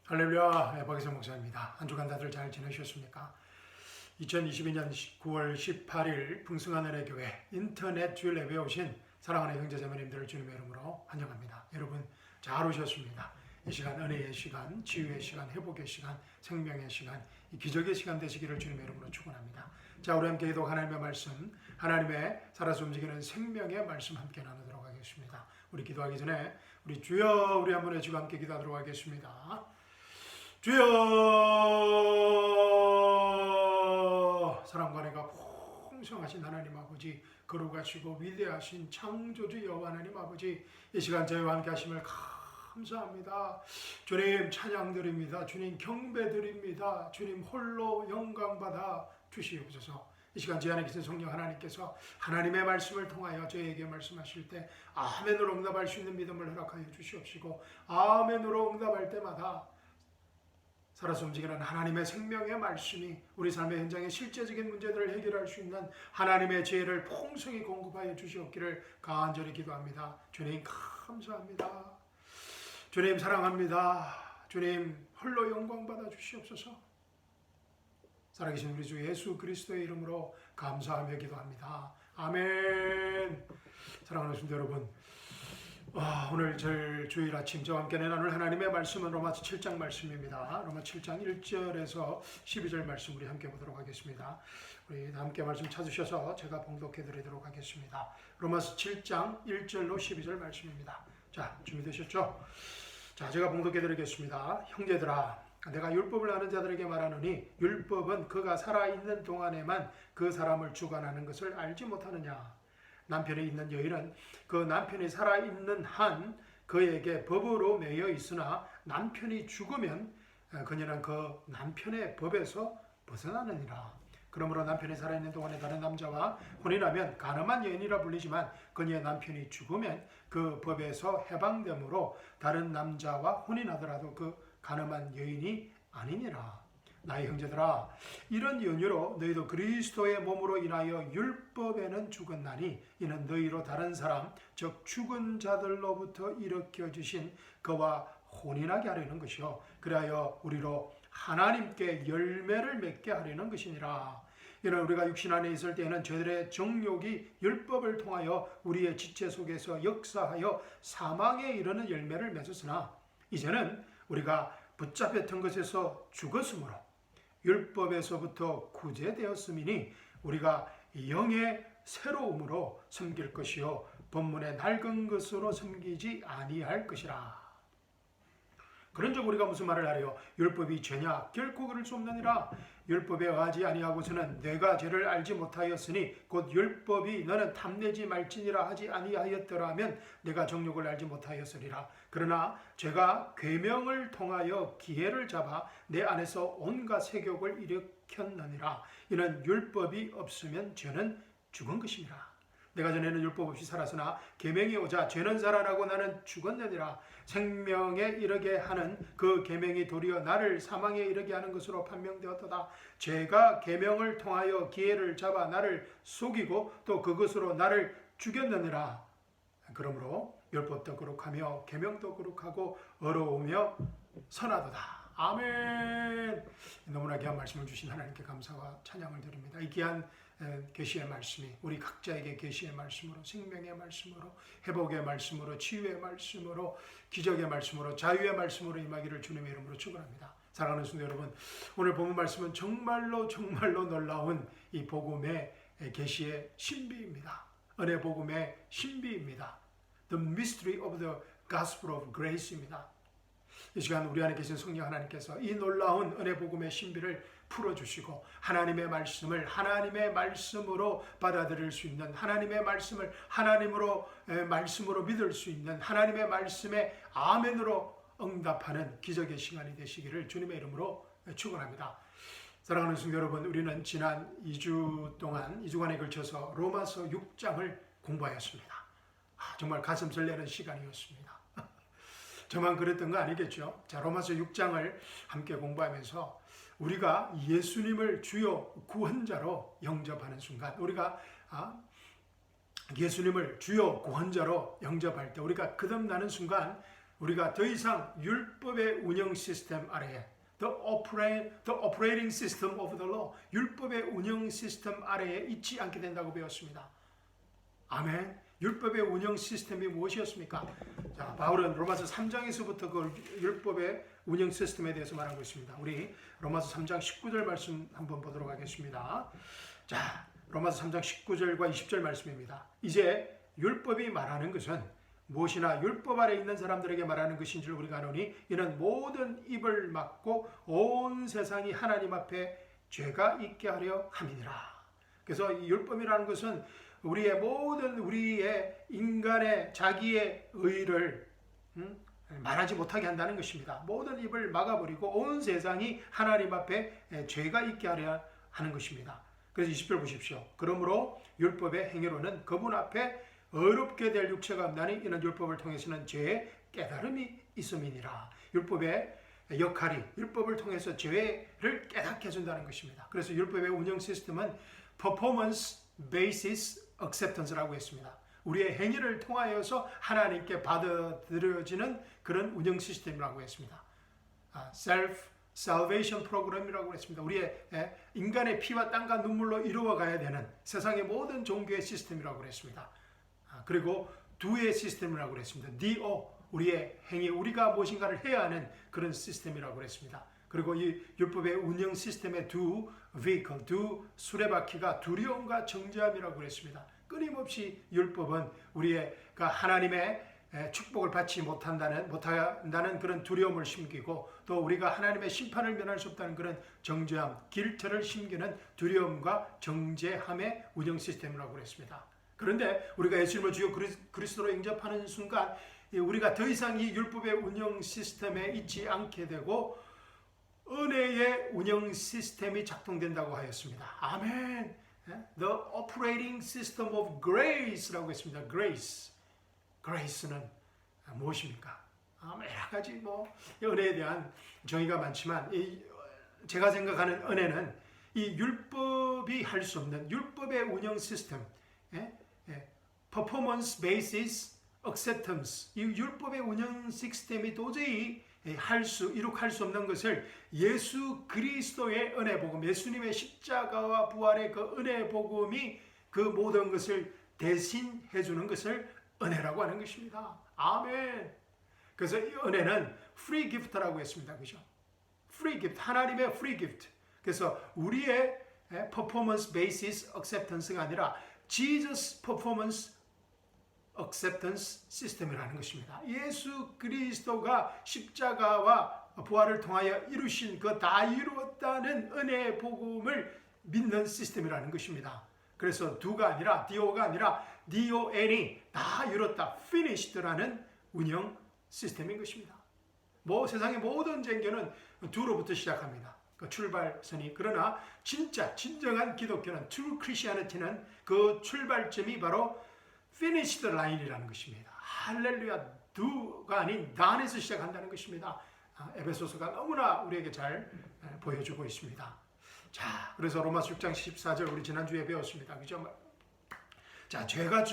할렐루야, 박이성 목사입니다. 한 주간 다들 잘 지내셨습니까? 2022년 9월 18일 풍성하늘의 교회 인터넷 주일 예배에 오신 사랑하는 형제자매님들을 주님의 이름으로 환영합니다. 여러분 잘 오셨습니다. 이 시간 은혜의 시간, 치유의 시간, 회복의 시간, 생명의 시간, 이 기적의 시간 되시기를 주님의 이름으로 축원합니다. 자, 우리 함께 기도 하나님의 말씀, 하나님의 살아서 움직이는 생명의 말씀 함께 나누도록 하겠습니다. 우리 기도하기 전에 우리 주여 우리 한번 외치고 함께 기도하도록 하겠습니다. 주여, 사랑과 은혜가 풍성하신 하나님 아버지, 거룩하시고 위대하신 창조주 여호와 하나님 아버지, 이 시간 저희와 함께 하심을 감사합니다. 주님 찬양드립니다. 주님 경배드립니다. 주님 홀로 영광받아 주시옵소서. 이 시간 제 안에 계신 성령 하나님께서 하나님의 말씀을 통하여 저에게 말씀하실 때 아멘으로 응답할 수 있는 믿음을 허락하여 주시옵시고, 아멘으로 응답할 때마다 살아서 움직이는 하나님의 생명의 말씀이 우리 삶의 현장의 실제적인 문제들을 해결할 수 있는 하나님의 지혜를 풍성히 공급하여 주시옵기를 간절히 기도합니다. 주님 감사합니다. 주님 사랑합니다. 주님 홀로 영광 받아 주시옵소서. 살아계신 우리 주 예수 그리스도의 이름으로 감사하며 기도합니다. 아멘. 사랑하는 성도 여러분, 오늘 주일 아침 저와 함께 나눌 하나님의 말씀은 로마서 7장 말씀입니다. 로마 7장 1절에서 12절 말씀 우리 함께 보도록 하겠습니다. 우리 함께 말씀 찾으셔서 제가 봉독해 드리도록 하겠습니다. 로마서 7장 1절로 12절 말씀입니다. 자, 준비되셨죠? 자, 제가 봉독해 드리겠습니다. 형제들아, 내가 율법을 아는 자들에게 말하노니 율법은 그가 살아있는 동안에만 그 사람을 주관하는 것을 알지 못하느냐. 남편이 있는 여인은 그 남편이 살아있는 한 그에게 법으로 매여 있으나 남편이 죽으면 그녀는 그 남편의 법에서 벗어나느니라. 그러므로 남편이 살아있는 동안에 다른 남자와 혼인하면 간음한 여인이라 불리지만 그녀의 남편이 죽으면 그 법에서 해방되므로 다른 남자와 혼인하더라도 그 간음한 여인이 아니니라. 나의 형제들아, 이런 연유로 너희도 그리스도의 몸으로 인하여 율법에는 죽었나니 이는 너희로 다른 사람 즉 죽은 자들로부터 일으켜 주신 그와 혼인하게 하려는 것이요 그리하여 우리로 하나님께 열매를 맺게 하려는 것이니라. 이는 우리가 육신 안에 있을 때에는 죄들의 정욕이 율법을 통하여 우리의 지체 속에서 역사하여 사망에 이르는 열매를 맺었으나 이제는 우리가 붙잡혔던 것에서 죽었으므로 율법에서부터 구제되었음이니 우리가 영의 새로움으로 섬길 것이요 본문의 낡은 것으로 섬기지 아니할 것이라. 그런즉 우리가 무슨 말을 하리요? 율법이 죄냐? 결코 그럴 수 없느니라. 율법에 의하지 아니하고서는 내가 죄를 알지 못하였으니 곧 율법이 너는 탐내지 말지니라 하지 아니하였더라면 내가 정욕을 알지 못하였으리라. 그러나 죄가 계명을 통하여 기회를 잡아 내 안에서 온갖 세욕을 일으켰느니라. 이는 율법이 없으면 죄는 죽은 것이니라. 내가 전에는 율법 없이 살았으나 계명이 오자 죄는 살아나고 나는 죽었느니라. 생명에 이르게 하는 그 계명이 도리어 나를 사망에 이르게 하는 것으로 판명되었도다. 죄가 계명을 통하여 기회를 잡아 나를 속이고 또 그것으로 나를 죽였느니라. 그러므로 율법도 거룩하며 계명도 거룩하고 어려우며 선하도다. 아멘. 너무나 귀한 말씀을 주신 하나님께 감사와 찬양을 드립니다. 이 귀한 계시의 말씀이 우리 각자에게 계시의 말씀으로, 생명의 말씀으로, 회복의 말씀으로, 치유의 말씀으로, 기적의 말씀으로, 자유의 말씀으로 임하기를 주님의 이름으로 축원합니다. 사랑하는 성도 여러분, 오늘 본문 말씀은 정말로 놀라운 이 복음의 계시의 신비입니다. 은혜 복음의 신비입니다. The mystery of the gospel of grace입니다. 이 시간 우리 안에 계신 성령 하나님께서 이 놀라운 은혜 복음의 신비를 풀어주시고 하나님의 말씀을 하나님의 말씀으로 받아들일 수 있는, 하나님의 말씀을 하나님으로 말씀으로 믿을 수 있는, 하나님의 말씀에 아멘으로 응답하는 기적의 시간이 되시기를 주님의 이름으로 축원합니다. 사랑하는 성도 여러분, 우리는 지난 2주간에 걸쳐서 로마서 6장을 공부하였습니다. 정말 가슴 설레는 시간이었습니다. 저만 그랬던 거 아니겠죠? 자, 로마서 6장을 함께 공부하면서 우리가 예수님을 주요 구원자로 영접하는 순간, 우리가 예수님을 주요 구원자로 영접할 때 우리가 거듭나는 순간 우리가 더 이상 율법의 운영 시스템 아래에 the operating system of the law, 율법의 운영 시스템 아래에 있지 않게 된다고 배웠습니다. 아멘. 율법의 운영 시스템이 무엇이었습니까? 자, 바울은 로마서 3장에서부터 그 율법의 운영 시스템에 대해서 말하고 있습니다. 우리 로마서 3장 19절 말씀 한번 보도록 하겠습니다. 자, 로마서 3장 19절과 20절 말씀입니다. 이제 율법이 말하는 것은 무엇이나 율법 아래 있는 사람들에게 말하는 것인 줄 우리가 아노니 이는 모든 입을 막고 온 세상이 하나님 앞에 죄가 있게 하려 함이니라. 그래서 이 율법이라는 것은 우리의 인간의 자기의 의를 말하지 못하게 한다는 것입니다. 모든 입을 막아버리고 온 세상이 하나님 앞에 죄가 있게 하려 하는 것입니다. 그래서 20절 보십시오. 그러므로 율법의 행위로는 그분 앞에 어렵게 될 육체가 없나니 이는 율법을 통해서는 죄의 깨달음이 있음이니라. 율법의 역할이 율법을 통해서 죄를 깨닫게 해준다는 것입니다. 그래서 율법의 운영 시스템은 performance basis acceptance라고 했습니다. 우리의 행위를 통하여서 하나님께 받아들여지는 그런 운영 시스템이라고 했습니다. self salvation 프로그램이라고 했습니다. 우리의 인간의 피와 땀과 눈물로 이루어가야 되는 세상의 모든 종교의 시스템이라고 했습니다. 그리고 do의 시스템이라고 했습니다. do, 우리의 행위, 우리가 무엇인가를 해야 하는 그런 시스템이라고 했습니다. 그리고 이 율법의 운영 시스템의 do vehicle, do 수레바퀴가 두려움과 정죄함이라고 했습니다. 끊임없이 율법은 우리가 하나님의 축복을 받지 못한다는 그런 두려움을 심기고 또 우리가 하나님의 심판을 면할 수 없다는 그런 정죄함, 길트를 심기는 두려움과 정죄함의 운영 시스템이라고 했습니다. 그런데 우리가 예수님을 주요 그리스도로 영접하는 순간 우리가 더 이상 이 율법의 운영 시스템에 있지 않게 되고 은혜의 운영 시스템이 작동된다고 하였습니다. 아멘. The operating system of grace라고 했습니다. Grace는 무엇입니까? 여러 가지 은혜에 대한 정의가 많지만 제가 생각하는 은혜는 이 율법이 할 수 없는 율법의 운영 시스템, performance basis acceptance, 이 율법의 운영 시스템이 도저히 이룩할 수 없는 것을 예수 그리스도의 은혜 복음, 예수님의 십자가와 부활의 그 은혜 복음이 그 모든 것을 대신해 주는 것을 은혜라고 하는 것입니다. 아멘. 그래서 이 은혜는 free gift라고 했습니다. 그죠? free gift, 하나님의 free gift. 그래서 우리의 performance basis acceptance가 아니라 Jesus performance acceptance 시스템이라는 것입니다. 예수 그리스도가 십자가와 부활을 통하여 이루신 그 다 이루었다는 은혜의 복음을 믿는 시스템이라는 것입니다. 그래서 do가 아니라 do가 아니라 don이 다 이뤘다, finished라는 운영 시스템인 것입니다. 세상의 모든 쟁견은 do로부터 시작합니다. 그 출발선이. 그러나 진정한 기독교는 true Christianity는 그 출발점이 바로 finished line이라는 것입니다. 할렐루야, do가 아닌 done에서 시작한다는 것입니다. 에베소서가 너무나 우리에게 잘 보여주고 있습니다. 자, 그래서 로마서 6장 14절 우리 지난주에 배웠습니다. 그죠? 자, 죄가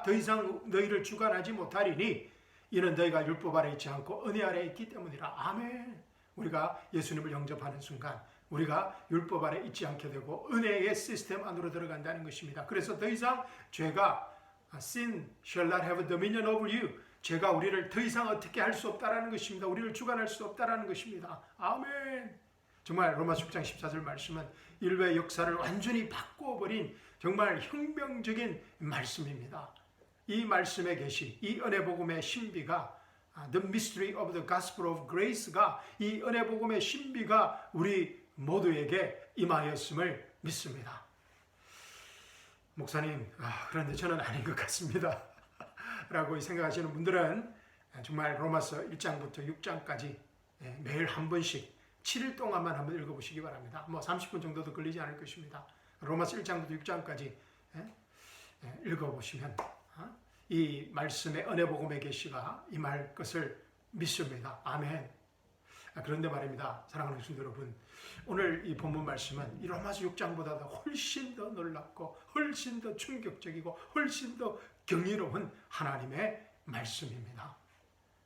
더 이상 너희를 주관하지 못하리니 이는 너희가 율법 아래 있지 않고 은혜 아래 있기 때문이라. 아멘. 우리가 예수님을 영접하는 순간 우리가 율법 아래 있지 않게 되고 은혜의 시스템 안으로 들어간다는 것입니다. 그래서 더 이상 죄가 sin shall not have dominion over you. 죄가 우리를 더 이상 어떻게 할 수 없다라는 것입니다. 우리를 주관할 수 없다라는 것입니다. 아멘. 정말 로마서 6장 14절 말씀은 인류의 역사를 완전히 바꿔버린 정말 혁명적인 말씀입니다. 이 말씀의 계시, 이 은혜 복음의 신비가 The mystery of the gospel of grace가 이 은혜 복음의 신비가 우리 모두에게 임하였음을 믿습니다. 목사님, 그런데 저는 아닌 것 같습니다. 라고 생각하시는 분들은 정말 로마서 1장부터 6장까지 매일 한 번씩 7일 동안만 한번 읽어보시기 바랍니다. 30분 정도도 걸리지 않을 것입니다. 로마서 1장부터 6장까지 읽어보시면 이 말씀의 은혜 복음의 계시가 임할 것을 믿습니다. 아멘. 그런데 말입니다. 사랑하는 성도 여러분, 오늘 이 본문 말씀은 이 로마서 6장보다도 훨씬 더 놀랍고 훨씬 더 충격적이고 훨씬 더 경이로운 하나님의 말씀입니다.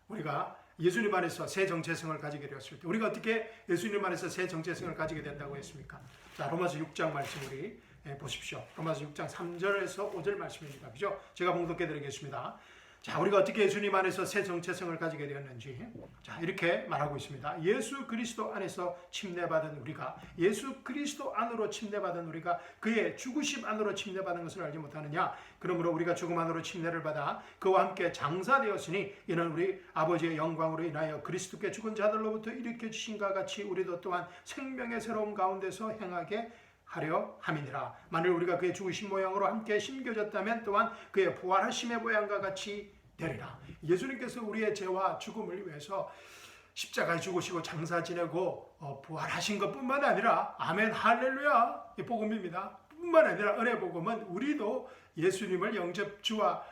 우리가 예수님 안에서 새 정체성을 가지게 되었을 때 우리가 어떻게 예수님 안에서 새 정체성을 가지게 된다고 했습니까? 자, 로마서 6장 말씀 우리 보십시오. 로마서 6장 3절에서 5절 말씀입니다. 그죠? 제가 봉독해 드리겠습니다. 자, 우리가 어떻게 예수님 안에서 새 정체성을 가지게 되었는지, 자, 이렇게 말하고 있습니다. 예수 그리스도 안에서 침례받은 우리가, 예수 그리스도 안으로 침례받은 우리가 그의 죽으심 안으로 침례받은 것을 알지 못하느냐? 그러므로 우리가 죽음 안으로 침례를 받아 그와 함께 장사되었으니 이는 우리 아버지의 영광으로 인하여 그리스도께 죽은 자들로부터 일으켜 주신과 같이 우리도 또한 생명의 새로움 가운데서 행하게 하려 함이니라. 만일 우리가 그의 죽으신 모양으로 함께 심겨졌다면 또한 그의 부활하심의 모양과 같이 되리라. 예수님께서 우리의 죄와 죽음을 위해서 십자가에 죽으시고 장사 지내고 부활하신 것뿐만 아니라, 아멘 할렐루야, 이 복음입니다. 뿐만 아니라 은혜 복음은 우리도 예수님을 주와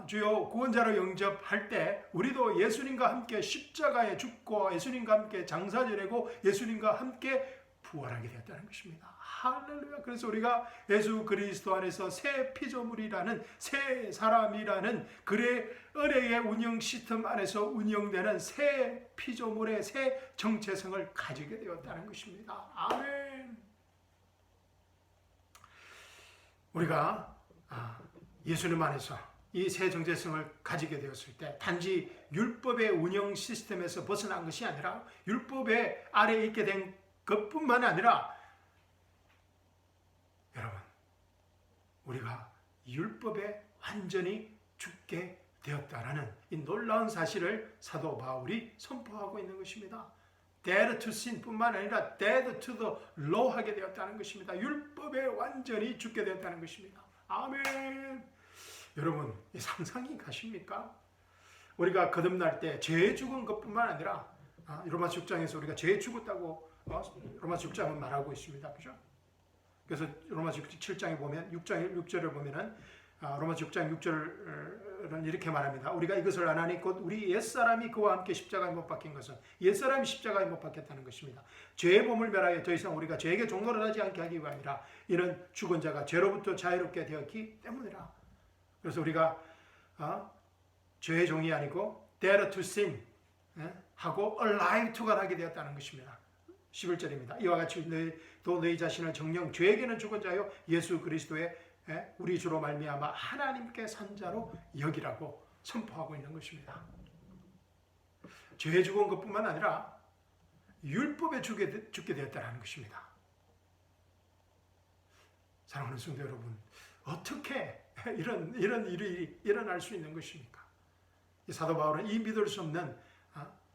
주요 구원자로 영접할 때 우리도 예수님과 함께 십자가에 죽고 예수님과 함께 장사 지내고 예수님과 함께 부활하게 되었다는 것입니다. 할렐루야. 그래서 우리가 예수 그리스도 안에서 새 피조물이라는, 새 사람이라는 그의 은혜의 운영 시스템 안에서 운영되는 새 피조물의 새 정체성을 가지게 되었다는 것입니다. 아멘. 우리가 예수님 안에서 이 새 정체성을 가지게 되었을 때 단지 율법의 운영 시스템에서 벗어난 것이 아니라 율법의 아래에 있게 된 것뿐만 아니라, 여러분, 우리가 율법에 완전히 죽게 되었다라는 이 놀라운 사실을 사도 바울이 선포하고 있는 것입니다. Dead to sin 뿐만 아니라 dead to the law 하게 되었다는 것입니다. 율법에 완전히 죽게 되었다는 것입니다. 아멘. 여러분, 상상이 가십니까? 우리가 거듭날 때 죄에 죽은 것뿐만 아니라 로마서 6장에서 우리가 죄에 죽었다고 로마서 6장은 말하고 있습니다. 그죠? 그래서 로마서 7장에 보면 6절을 보면은 로마서 6장 6절은 이렇게 말합니다. 우리가 이것을 아나니 곧 우리 옛사람이 그와 함께 십자가에 못 박힌 것은 옛사람이 십자가에 못 박혔다는 것입니다. 죄의 몸을 멸하여 더 이상 우리가 죄에게 종노를 하지 않게 하기 위함이라. 이는 죽은 자가 죄로부터 자유롭게 되었기 때문이라. 그래서 우리가 죄의 종이 아니고 dead to sin 하고 alive to God 하게 되었다는 것입니다. 11절입니다. 이와 같이 너희 자신을 정령 죄에게는 죽은 자요 예수 그리스도의 우리 주로 말미암아 하나님께 산 자로 여기라고 선포하고 있는 것입니다. 죄에 죽은 것뿐만 아니라 율법에 죽게 되었다는 것입니다. 사랑하는 성도 여러분, 어떻게 이런 일이 일어날 수 있는 것입니까? 이 사도 바울은 이 믿을 수 없는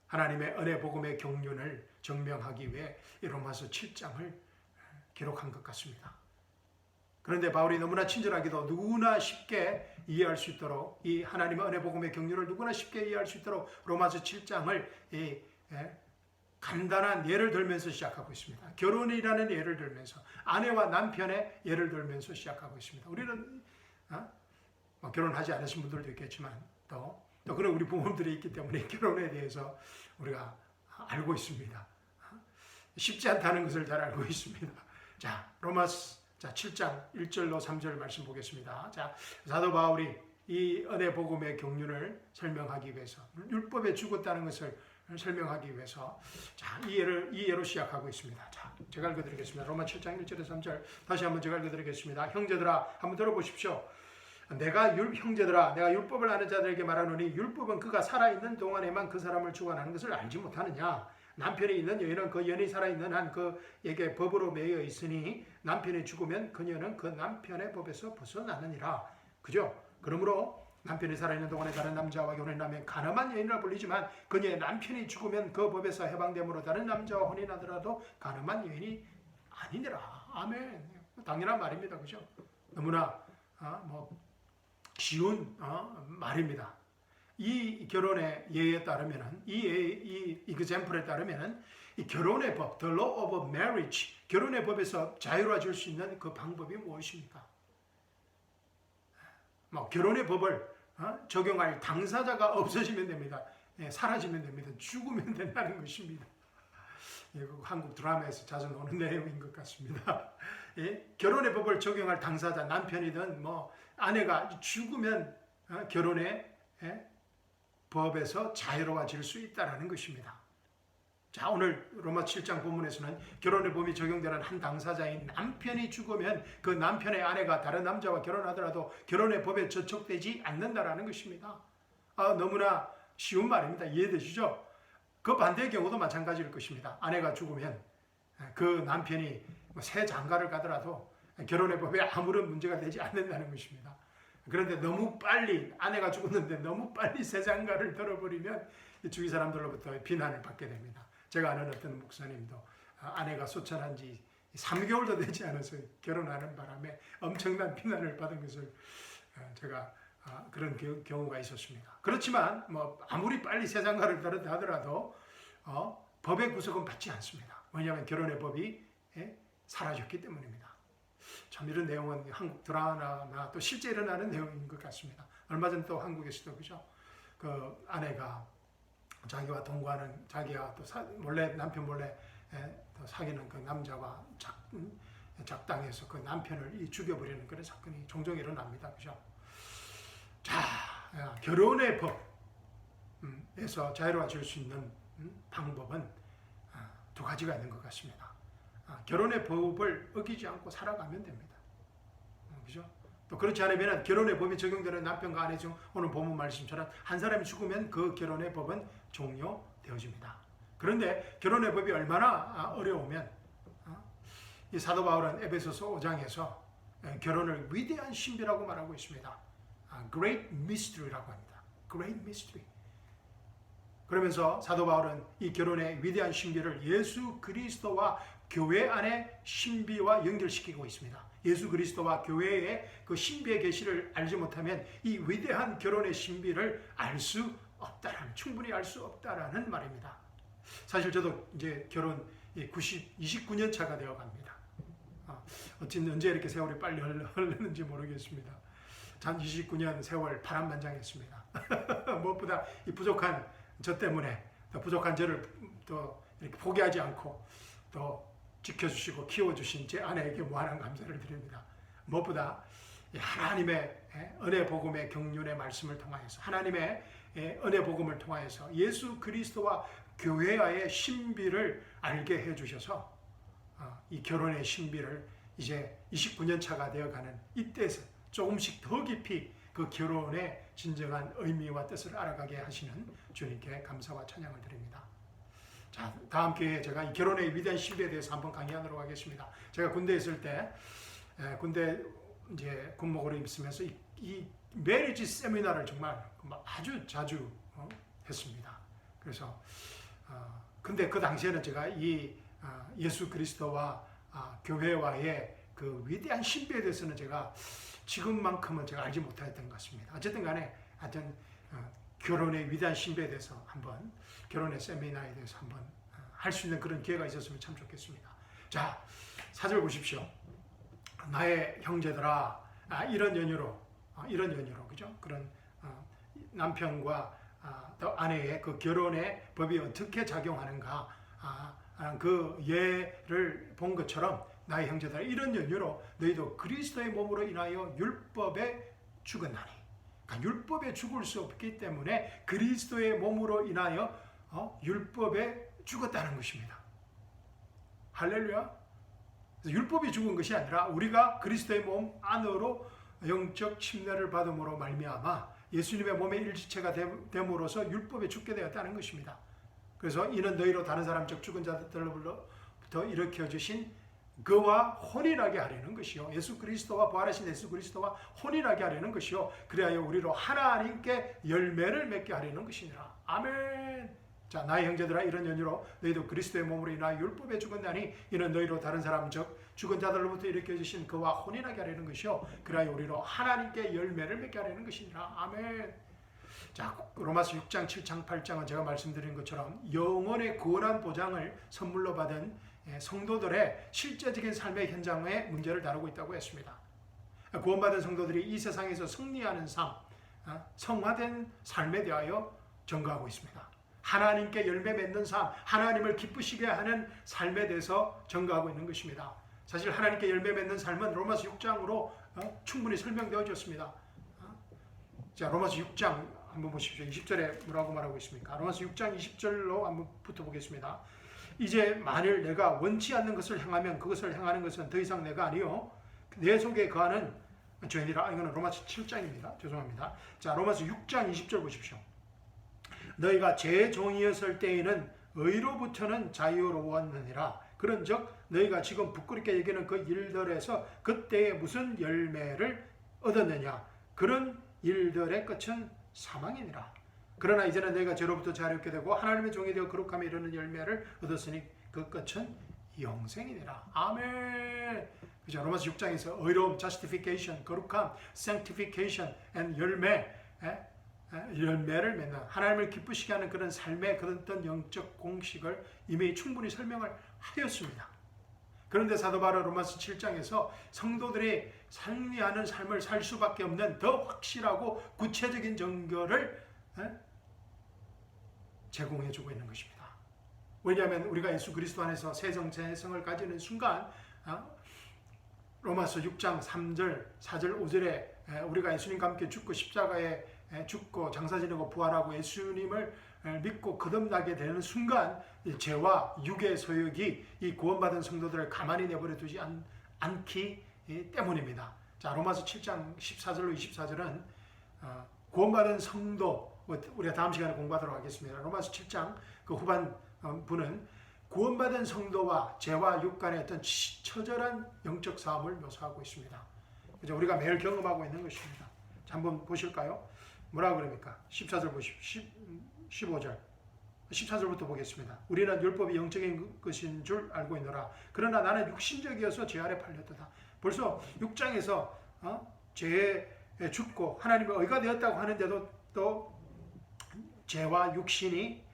하나님의 은혜 복음의 경륜을 증명하기 위해 이 로마서 7장을 기록한 것 같습니다. 그런데 바울이 너무나 친절하게도 누구나 쉽게 이해할 수 있도록, 이 하나님의 은혜 복음의 경륜을 누구나 쉽게 이해할 수 있도록 로마서 7장을 간단한 예를 들면서 시작하고 있습니다. 결혼이라는 예를 들면서, 아내와 남편의 예를 들면서 시작하고 있습니다. 우리는 결혼하지 않으신 분들도 있겠지만 또 그런 우리 부모님들이 있기 때문에 결혼에 대해서 우리가 알고 있습니다. 쉽지 않다는 것을 잘 알고 있습니다. 자, 로마서 7장 1절로 3절 말씀 보겠습니다. 자, 사도 바울이 이 은혜 복음의 경륜을 설명하기 위해서, 율법에 죽었다는 것을 설명하기 위해서 이 예로 시작하고 있습니다. 자, 제가 읽어드리겠습니다. 로마 7장 1절에서 3절 다시 한번 제가 읽어드리겠습니다. 형제들아, 한번 들어보십시오. 내가 율법을 아는 자들에게 말하노니 율법은 그가 살아있는 동안에만 그 사람을 주관하는 것을 알지 못하느냐. 남편이 있는 여인은 그 연이 살아있는 한 그에게 법으로 매여 있으니 남편이 죽으면 그녀는 그 남편의 법에서 벗어나느니라. 그죠? 그러므로 남편이 살아있는 동안에 다른 남자와 결혼하면 가늠한 여인이라 불리지만 그녀의 남편이 죽으면 그 법에서 해방되므로 다른 남자와 혼인하더라도 가늠한 여인이 아니니라. 아멘. 당연한 말입니다. 그죠? 너무나 쉬운 말입니다. 이 결혼의 예에 따르면은, 이 example에 따르면은 이 결혼의 법, the law of marriage, 결혼의 법에서 자유로워질 수 있는 그 방법이 무엇입니까? 결혼의 법을 적용할 당사자가 없어지면 됩니다. 사라지면 됩니다. 죽으면 된다는 것입니다. 한국 드라마에서 자주 나오는 내용인 것 같습니다. 결혼의 법을 적용할 당사자, 남편이든 아내가 죽으면 결혼에 법에서 자유로워질 수 있다는 것입니다. 자, 오늘 로마 7장 본문에서는 결혼의 법이 적용되는 한 당사자인 남편이 죽으면 그 남편의 아내가 다른 남자와 결혼하더라도 결혼의 법에 저촉되지 않는다라는 것입니다. 너무나 쉬운 말입니다. 이해되시죠? 그 반대의 경우도 마찬가지일 것입니다. 아내가 죽으면 그 남편이 새 장가를 가더라도 결혼의 법에 아무런 문제가 되지 않는다는 것입니다. 그런데 너무 빨리 아내가 죽었는데 너무 빨리 새 장가를 들어버리면 주위 사람들로부터 비난을 받게 됩니다. 제가 아는 어떤 목사님도 아내가 소천한 지 3개월도 되지 않아서 결혼하는 바람에 엄청난 비난을 받은 것을 제가 그런 경우가 있었습니다. 그렇지만 뭐 아무리 빨리 새 장가를 들었다 하더라도 법의 구속은 받지 않습니다. 왜냐하면 결혼의 법이 사라졌기 때문입니다. 참 이런 내용은 한국 드라마나 또 실제 일어나는 내용인 것 같습니다. 얼마 전 또 한국에서도 그죠? 그 아내가 자기와 동거하는 자기와 또 몰래 남편 몰래 또 사귀는 그 남자와 작당해서 그 남편을 죽여버리는 그런 사건이 종종 일어납니다. 그죠? 자, 결혼의 법에서 자유로워질 수 있는 방법은 두 가지가 있는 것 같습니다. 결혼의 법을 어기지 않고 살아가면 됩니다. 그죠? 또 그렇지 않으면 결혼의 법이 적용되는 남편과 아내 중 오늘 본문 말씀처럼 한 사람이 죽으면 그 결혼의 법은 종료되어집니다. 그런데 결혼의 법이 얼마나 어려우면 이 사도 바울은 에베소서 5장에서 결혼을 위대한 신비라고 말하고 있습니다. Great Mystery라고 합니다. Great Mystery. 그러면서 사도 바울은 이 결혼의 위대한 신비를 예수 그리스도와 교회 안의 신비와 연결시키고 있습니다. 예수 그리스도와 교회의 그 신비의 계시를 알지 못하면 이 위대한 결혼의 신비를 알 수 없다라는, 충분히 알 수 없다라는 말입니다. 사실 저도 이제 결혼 29년 차가 되어 갑니다. 어쨌든 언제 이렇게 세월이 빨리 흘렀는지 모르겠습니다. 전 29년 세월 파란만장했습니다. 무엇보다 이 부족한 저 때문에, 또 부족한 저를 또 이렇게 포기하지 않고 또 지켜주시고 키워주신 제 아내에게 무한한 감사를 드립니다. 무엇보다 하나님의 은혜 복음의 경륜의 말씀을 통하여서, 하나님의 은혜 복음을 통하여서 예수 그리스도와 교회와의 신비를 알게 해주셔서 이 결혼의 신비를 이제 29년 차가 되어가는 이때에서 조금씩 더 깊이 그 결혼의 진정한 의미와 뜻을 알아가게 하시는 주님께 감사와 찬양을 드립니다. 자, 다음 기회에 제가 이 결혼의 위대한 신비에 대해서 한번 강의하도록 하겠습니다. 제가 군대에 있을 때, 군대 이제 군목으로 있으면서 이 메리지 세미나를 정말 아주 자주 했습니다. 그래서 근데 그 당시에는 제가 이 예수 그리스도와 교회와의 그 위대한 신비에 대해서는 제가 지금만큼은 제가 알지 못했던 것 같습니다. 어쨌든 간에 하여튼 결혼의 위대한 신비에 대해서 한번, 결혼의 세미나에 대해서 한번 할 수 있는 그런 기회가 있었으면 참 좋겠습니다. 자, 4절 보십시오. 나의 형제들아, 이런 연유로 그죠? 그런 남편과 또 아내의 그 결혼의 법이 어떻게 작용하는가, 그 예를 본 것처럼 나의 형제들아, 이런 연유로 너희도 그리스도의 몸으로 인하여 율법에 죽었나니. 그러니까 율법에 죽을 수 없기 때문에 그리스도의 몸으로 인하여 율법에 죽었다는 것입니다. 할렐루야. 율법이 죽은 것이 아니라 우리가 그리스도의 몸 안으로 영적 침례를 받음으로 말미암아 예수님의 몸의 일지체가 됨으로써 율법에 죽게 되었다는 것입니다. 그래서 이는 너희로 다른 사람 즉 죽은 자들로부터 일으켜 주신 그와 혼인하게 하려는 것이요, 예수 그리스도와 부활하신 예수 그리스도와 혼인하게 하려는 것이요, 그리하여 우리로 하나님께 열매를 맺게 하려는 것이니라. 아멘. 자, 나의 형제들아, 이런 연유로 너희도 그리스도의 몸으로 인하여 율법에 죽었나니 이는 너희로 다른 사람 즉 죽은 자들로부터 일으켜 주신 그와 혼인하게 하려는 것이요, 그리하여 우리로 하나님께 열매를 맺게 하려는 것이니라. 아멘. 자, 로마서 6장, 7장, 8장은 제가 말씀드린 것처럼 영원의 구원한 보장을 선물로 받은 성도들의 실제적인 삶의 현장의 문제를 다루고 있다고 했습니다. 구원받은 성도들이 이 세상에서 승리하는 삶, 성화된 삶에 대하여 전가하고 있습니다. 하나님께 열매 맺는 삶, 하나님을 기쁘시게 하는 삶에 대해서 전가하고 있는 것입니다. 사실 하나님께 열매 맺는 삶은 로마서 6장으로 충분히 설명되어졌습니다. 자, 로마서 6장 한번 보십시오. 20절에 뭐라고 말하고 있습니까? 로마서 6장 20절로 한번 붙어보겠습니다. 이제 만일 내가 원치 않는 것을 행하면 그것을 행하는 것은 더 이상 내가 아니요 내 속에 거하는 죄니라. 이거는 로마서 7장입니다. 죄송합니다. 자, 로마서 6장 20절 보십시오. 너희가 제 종이었을 때에는 의로부터는 자유로웠느니라. 그런즉 너희가 지금 부끄럽게 여기는 그 일들에서 그때에 무슨 열매를 얻었느냐? 그런 일들의 끝은 사망이니라. 그러나 이제는 너희가 죄로부터 자유롭게 되고 하나님의 종이 되어 거룩함에 이르는 열매를 얻었으니 그 끝은 영생이니라. 아멘. 그죠? 로마서 6장에서 의로움, justification, 거룩함, sanctification, and 열매를 맺는 하나님을 기쁘시게 하는 그런 삶의 그런 어떤 영적 공식을 이미 충분히 설명을 하였습니다. 그런데 사도 바울 로마서 7장에서 성도들이 승리하는 삶을 살 수밖에 없는 더 확실하고 구체적인 증거를 제공해주고 있는 것입니다. 왜냐하면 우리가 예수 그리스도 안에서 새성을 가지는 순간 로마서 6장 3절, 4절, 5절에 우리가 예수님과 함께 죽고 십자가에 죽고 장사 지내고 부활하고 예수님을 믿고 거듭나게 되는 순간 죄와 육의 소욕이 이 구원받은 성도들을 가만히 내버려 두지 않기 때문입니다. 자, 로마서 7장 14절로 24절은 구원받은 성도, 우리가 다음 시간에 공부하도록 하겠습니다. 로마서 7장 그 후반부는 구원받은 성도와 죄와 육 간의 어떤 처절한 영적 싸움을 묘사하고 있습니다. 그죠? 우리가 매일 경험하고 있는 것입니다. 자, 한번 보실까요? 뭐라고 그럽니까? 14절 보십시오. 15절. 14절부터 보겠습니다. 우리는 율법이 영적인 것인 줄 알고 있노라. 그러나 나는 육신적이어서 죄 아래 팔렸도다. 벌써 6장에서 죄에 죽고 하나님의 의가 되었다고 하는데도 또 죄와 육신이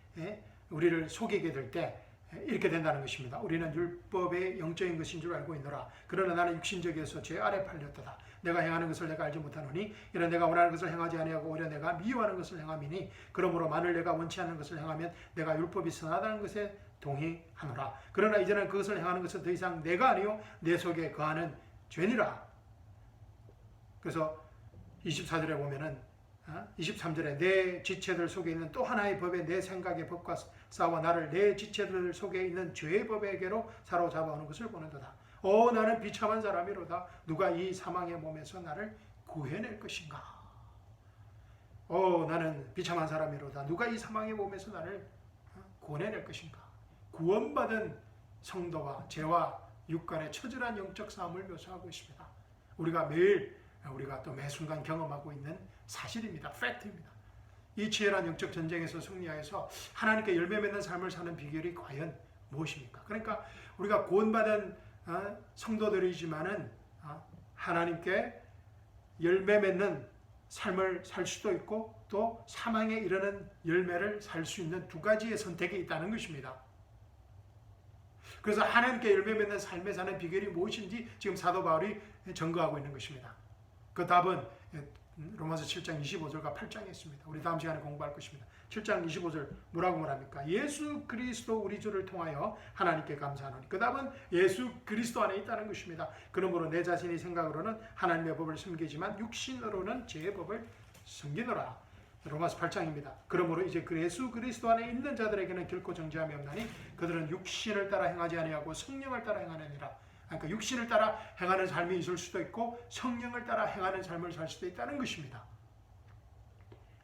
우리를 속이게 될 때 이렇게 된다는 것입니다. 우리는 율법의 영적인 것인 줄 알고 있노라. 그러나 나는 육신적이어서 죄 아래 팔렸도다. 내가 행하는 것을 내가 알지 못하노니 이런 내가 원하는 것을 행하지 아니하고 오히려 내가 미워하는 것을 행함이니 그러므로 만일 내가 원치 않는 것을 행하면 내가 율법이 선하다는 것에 동의하노라. 그러나 이제는 그것을 행하는 것은 더 이상 내가 아니요 내 속에 거하는 죄니라. 그래서 24절에 보면은 23절에 내 지체들 속에 있는 또 하나의 법에 내 생각의 법과 싸워 나를 내 지체들 속에 있는 죄의 법에게로 사로잡아오는 것을 보는도다. 나는 비참한 사람이로다. 누가 이 사망의 몸에서 나를 구해낼 것인가? 나는 비참한 사람이로다. 누가 이 사망의 몸에서 나를 구해낼 것인가? 구원받은 성도와 죄와 육 간의 처절한 영적 싸움을 묘사하고 있습니다. 우리가 매일 우리가 또 매 순간 경험하고 있는 사실입니다. 팩트입니다. 이 치열한 영적 전쟁에서 승리하여서 하나님께 열매 맺는 삶을 사는 비결이 과연 무엇입니까? 그러니까 우리가 구원받은 성도들이지만은 하나님께 열매 맺는 삶을 살 수도 있고 또 사망에 이르는 열매를 살 수 있는 두 가지의 선택이 있다는 것입니다. 그래서 하나님께 열매 맺는 삶에 사는 비결이 무엇인지 지금 사도 바울이 증거하고 있는 것입니다. 그 답은 로마서 7장 25절과 8장에 있습니다. 우리 다음 시간에 공부할 것입니다. 7장 25절 뭐라고 말합니까? 예수 그리스도 우리 주를 통하여 하나님께 감사하노니. 그 답은 예수 그리스도 안에 있다는 것입니다. 그러므로 내 자신이 생각으로는 하나님의 법을 섬기지만 육신으로는 죄의 법을 섬기노라. 로마서 8장입니다. 그러므로 이제 그 예수 그리스도 안에 있는 자들에게는 결코 정죄함이 없나니 그들은 육신을 따라 행하지 아니하고 성령을 따라 행하느니라. 그러니까 육신을 따라 행하는 삶이 있을 수도 있고 성령을 따라 행하는 삶을 살 수도 있다는 것입니다.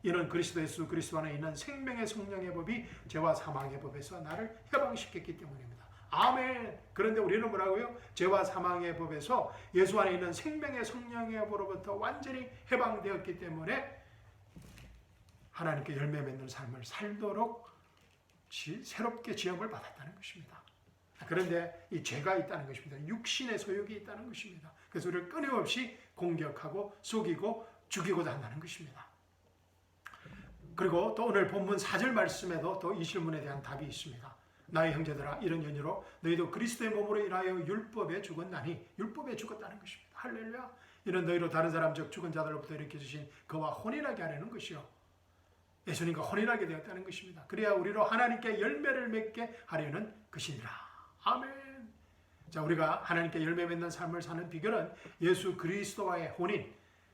이는 그리스도 예수 그리스도 안에 있는 생명의 성령의 법이 죄와 사망의 법에서 나를 해방시켰기 때문입니다. 아멘. 그런데 우리는 뭐라고요? 죄와 사망의 법에서 예수 안에 있는 생명의 성령의 법으로부터 완전히 해방되었기 때문에 하나님께 열매 맺는 삶을 살도록 새롭게 지음을 받았다는 것입니다. 그런데 이 죄가 있다는 것입니다. 육신의 소욕이 있다는 것입니다. 그래서 우리를 끊임없이 공격하고 속이고 죽이고자 한다는 것입니다. 그리고 또 오늘 본문 4절 말씀에도 또 이 질문에 대한 답이 있습니다. 나의 형제들아 이런 연유로 너희도 그리스도의 몸으로 인하여 율법에 죽었나니. 율법에 죽었다는 것입니다. 할렐루야. 이는 너희로 다른 사람 즉 죽은 자들로부터 일으켜 주신 그와 혼인하게 하려는 것이요 예수님과 혼인하게 되었다는 것입니다. 그래야 우리로 하나님께 열매를 맺게 하려는 것이니라. 아멘. 자, 우리가 하나님께 열매 맺는 삶을 사는 비결은 예수 그리스도와의 혼인,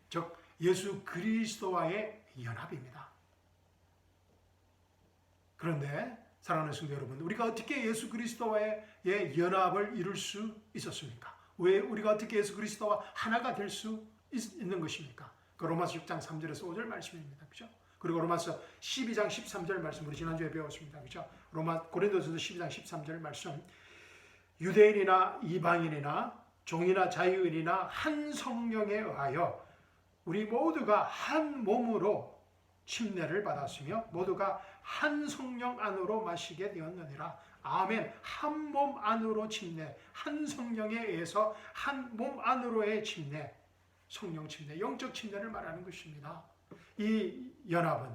즉 예수 그리스도와의 연합입니다. 그런데 사랑하는 성도 여러분, 우리가 어떻게 예수 그리스도와의 연합을 이룰 수 있었습니까? 왜 우리가 어떻게 예수 그리스도와 하나가 될 수 있는 것입니까? 그 로마서 6장 3절에서 5절 말씀입니다. 그죠? 그리고 로마서 12장 13절 말씀 우리 지난주에 배웠습니다. 그죠? 고린도전서 12장 13절 말씀. 유대인이나 이방인이나 종이나 자유인이나 한 성령에 의하여 우리 모두가 한 몸으로 침례를 받았으며 모두가 한 성령 안으로 마시게 되었느니라. 아멘. 한 몸 안으로 침례, 한 성령에 의해서 한 몸 안으로의 침례, 성령 침례, 영적 침례를 말하는 것입니다. 이 연합은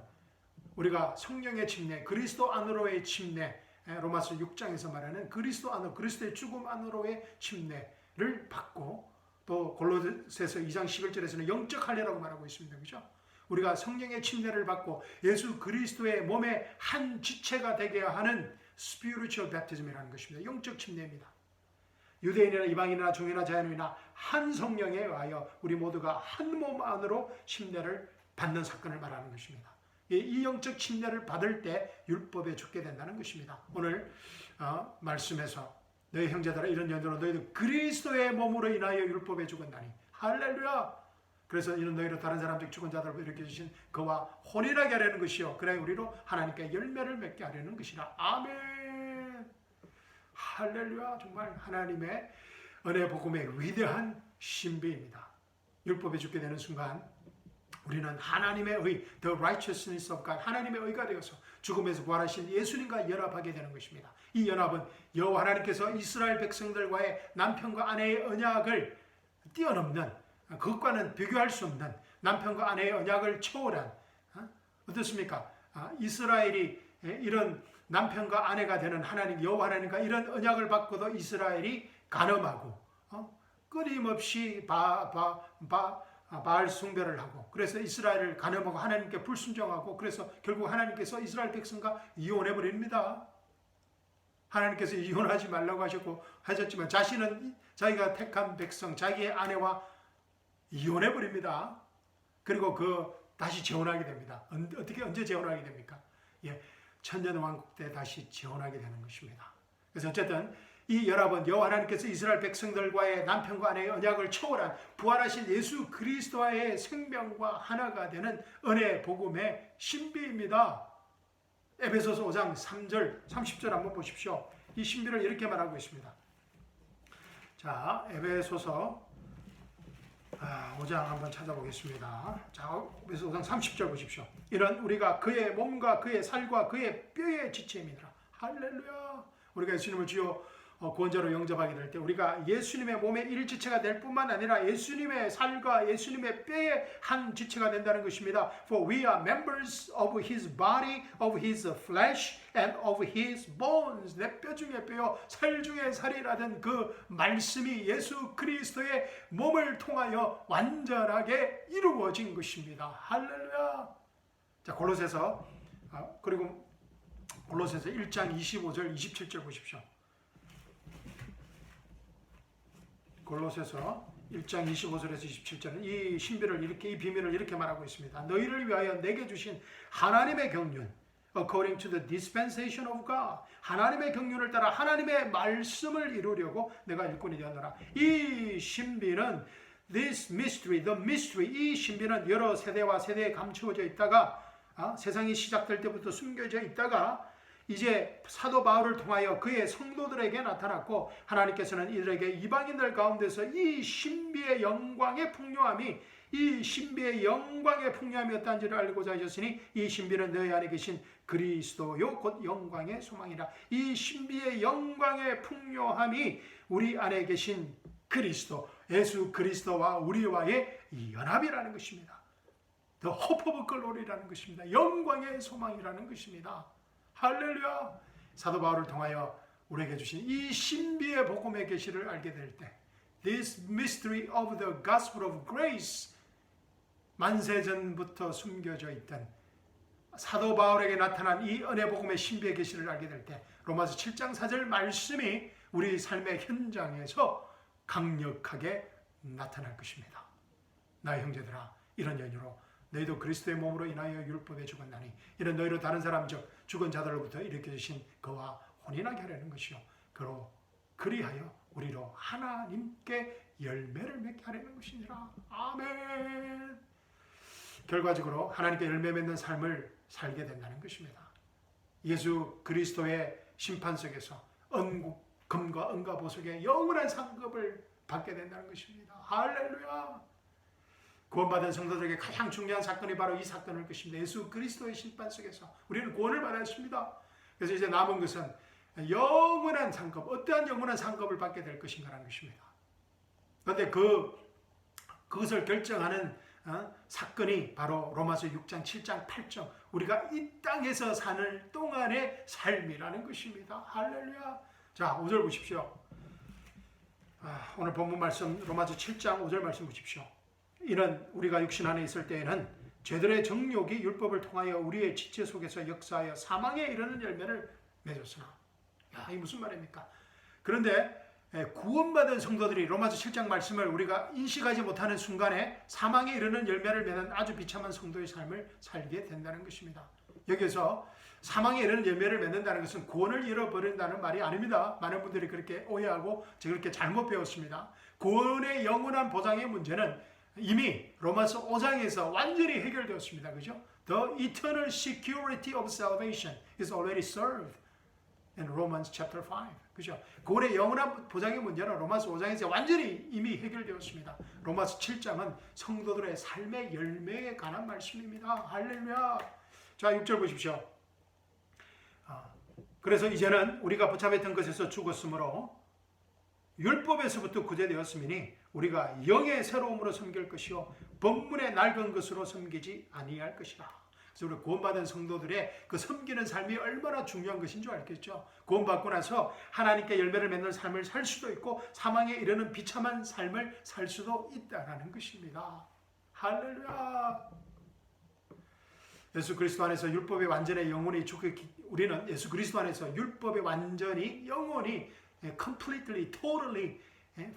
우리가 성령의 침례, 그리스도 안으로의 침례, 로마서 6장에서 말하는 그리스도 안으로, 그리스도의 죽음 안으로의 침례를 받고, 또 골로새서 2장 11절에서는 영적 할례라고 말하고 있습니다. 그렇죠? 우리가 성령의 침례를 받고 예수 그리스도의 몸의 한 지체가 되게 하는 spiritual baptism이라는 것입니다. 영적 침례입니다. 유대인이나 이방인이나 종이나 자연인이나 한 성령에 의하여 우리 모두가 한 몸 안으로 침례를 받는 사건을 말하는 것입니다. 이 영적 침례를 받을 때 율법에 죽게 된다는 것입니다. 오늘 말씀에서 너희 형제들아 이런 연대로 너희도 그리스도의 몸으로 인하여 율법에 죽었나니 할렐루야. 그래서 이는 너희로 다른 사람들 죽은 자들을 일으켜 주신 그와 혼인하게 하려는 것이요 그래 우리로 하나님께 열매를 맺게 하려는 것이라. 아멘. 할렐루야. 정말 하나님의 은혜 복음의 위대한 신비입니다. 율법에 죽게 되는 순간 우리는 하나님의 의, the righteousness of God, 하나님의 의가 되어서 죽음에서 부활하신 예수님과 연합하게 되는 것입니다. 이 연합은 여호와 하나님께서 이스라엘 백성들과의 남편과 아내의 언약을 뛰어넘는, 그것과는 비교할 수 없는 남편과 아내의 언약을 초월한, 어떻습니까? 이스라엘이 이런 남편과 아내가 되는 하나님, 여호와 하나님과 이런 언약을 받고도 이스라엘이 간음하고 끊임없이 바알 숭배를 하고, 그래서 이스라엘을 간음하고 하나님께 불순종하고, 그래서 결국 하나님께서 이스라엘 백성과 이혼해 버립니다. 하나님께서 이혼하지 말라고 하셨지만 자신은 자기가 택한 백성, 자기의 아내와 이혼해 버립니다. 그리고 다시 재혼하게 됩니다. 언제 재혼하게 됩니까? 천년왕국 때 다시 재혼하게 되는 것입니다. 그래서 어쨌든 이 연합은 여호와 하나님께서 이스라엘 백성들과의 남편과 아내의 언약을 초월한 부활하신 예수 그리스도와의 생명과 하나가 되는 은혜 복음의 신비입니다. 에베소서 5장 3절 30절 한번 보십시오. 이 신비를 이렇게 말하고 있습니다. 자, 에베소서 5장 한번 찾아보겠습니다. 자, 에베소서 5장 30절 보십시오. 이런 우리가 그의 몸과 그의 살과 그의 뼈의 지체입니다. 할렐루야. 우리가 예수님을 주요 구원자로 영접하게 될 때 우리가 예수님의 몸의 일지체가 될 뿐만 아니라 예수님의 살과 예수님의 뼈의 한 지체가 된다는 것입니다. For we are members of His body, of His flesh, and of His bones. 내 뼈 중에 뼈요, 살 중에 살이라던 그 말씀이 예수 그리스도의 몸을 통하여 완전하게 이루어진 것입니다. 할렐루야. 자, 골로새서 1장 25절 27절 보십시오. 골로새서 1장 25절에서 27절은 이 신비를 이렇게, 이 비밀을 이렇게 말하고 있습니다. 너희를 위하여 내게 주신 하나님의 경륜, according to the dispensation of God, 하나님의 경륜을 따라 하나님의 말씀을 이루려고 내가 일꾼이 되었노라. 이 신비는 this mystery, the mystery, 이 신비는 여러 세대와 세대에 감추어져 있다가 세상이 시작될 때부터 숨겨져 있다가 이제 사도 바울을 통하여 그의 성도들에게 나타났고, 하나님께서는 이들에게 이방인들 가운데서 이 신비의 영광의 풍요함이 어떠한지를 알고자 하셨으니 이 신비는 너희 안에 계신 그리스도요 곧 영광의 소망이라. 이 신비의 영광의 풍요함이 우리 안에 계신 그리스도, 예수 그리스도와 우리와의 이 연합이라는 것입니다. The hope of glory라는 것입니다. 영광의 소망이라는 것입니다. 할렐루야. 사도 바울을 통하여 우리에게 주신 이 신비의 복음의 계시를 알게 될 때, this mystery of the gospel of grace, 만세전부터 숨겨져 있던 사도 바울에게 나타난 이 은혜 복음의 신비의 계시를 알게 될 때, 로마서 7장 4절 말씀이 우리 삶의 현장에서 강력하게 나타날 것입니다. 나의 형제들아, 이런 연유로 너희도 그리스도의 몸으로 인하여 율법에 죽었나니 이는 너희로 다른 사람 즉 죽은 자들로부터 일으켜 주신 그와 혼인하게 하려는 것이요 그리하여 우리로 하나님께 열매를 맺게 하려는 것이니라. 아멘. 결과적으로 하나님께 열매 맺는 삶을 살게 된다는 것입니다. 예수 그리스도의 심판 속에서 금과 은과 보석의 영원한 상급을 받게 된다는 것입니다. 할렐루야. 구원받은 성도들에게 가장 중요한 사건이 바로 이 사건일 것입니다. 예수 그리스도의 심판 속에서 우리는 구원을 받았습니다. 그래서 이제 남은 것은 영원한 상급, 어떠한 영원한 상급을 받게 될 것인가라는 것입니다. 그런데 그것을 결정하는 사건이 바로 로마서 6장, 7장, 8장 우리가 이 땅에서 사는 동안의 삶이라는 것입니다. 할렐루야. 자, 5절 보십시오. 오늘 본문 말씀 로마서 7장 5절 말씀 보십시오. 이는 우리가 육신 안에 있을 때에는 죄들의 정욕이 율법을 통하여 우리의 지체 속에서 역사하여 사망에 이르는 열매를 맺었으나. 야, 이게 무슨 말입니까? 그런데 구원받은 성도들이 로마서 7장 말씀을 우리가 인식하지 못하는 순간에 사망에 이르는 열매를 맺는 아주 비참한 성도의 삶을 살게 된다는 것입니다. 여기서 사망에 이르는 열매를 맺는다는 것은 구원을 잃어버린다는 말이 아닙니다. 많은 분들이 그렇게 오해하고 그렇게 잘못 배웠습니다. 구원의 영원한 보장의 문제는 이미 로마서 5장에서 완전히 해결되었습니다. 그죠? The eternal security of salvation is already served in Romans chapter 5. 그죠? 구원의 영원한 보장의 문제는 로마서 5장에서 완전히 이미 해결되었습니다. 로마서 7장은 성도들의 삶의 열매에 관한 말씀입니다. 할렐루야. 자, 6절 보십시오. 그래서 이제는 우리가 붙잡혔던 것에서 죽었으므로 율법에서부터 구제되었으니 우리가 영의 새로움으로 섬길 것이요 법문의 낡은 것으로 섬기지 아니할 것이라. 그래서 우리 구원받은 성도들의 그 섬기는 삶이 얼마나 중요한 것인 줄 알겠죠. 구원받고 나서 하나님께 열매를 맺는 삶을 살 수도 있고 사망에 이르는 비참한 삶을 살 수도 있다는 것입니다. 할렐루야. 예수 그리스도 안에서 율법의 완전히 영원히 우리는 예수 그리스도 안에서 율법의 완전히 영원히 completely, totally,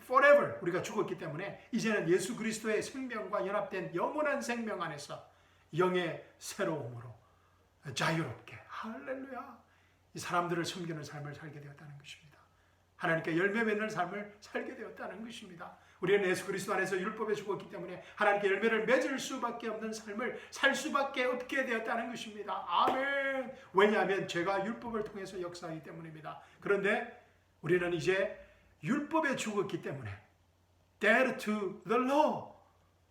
forever 우리가 죽었기 때문에 이제는 예수 그리스도의 생명과 연합된 영원한 생명 안에서 영의 새로움으로 자유롭게 할렐루야 이 사람들을 섬기는 삶을 살게 되었다는 것입니다. 하나님께 열매 맺는 삶을 살게 되었다는 것입니다. 우리는 예수 그리스도 안에서 율법에 죽었기 때문에 하나님께 열매를 맺을 수밖에 없는 삶을 살 수밖에 없게 되었다는 것입니다. 아멘. 왜냐하면 죄가 율법을 통해서 역사하기 때문입니다. 그런데 우리는 이제 율법에 죽었기 때문에 dead to the law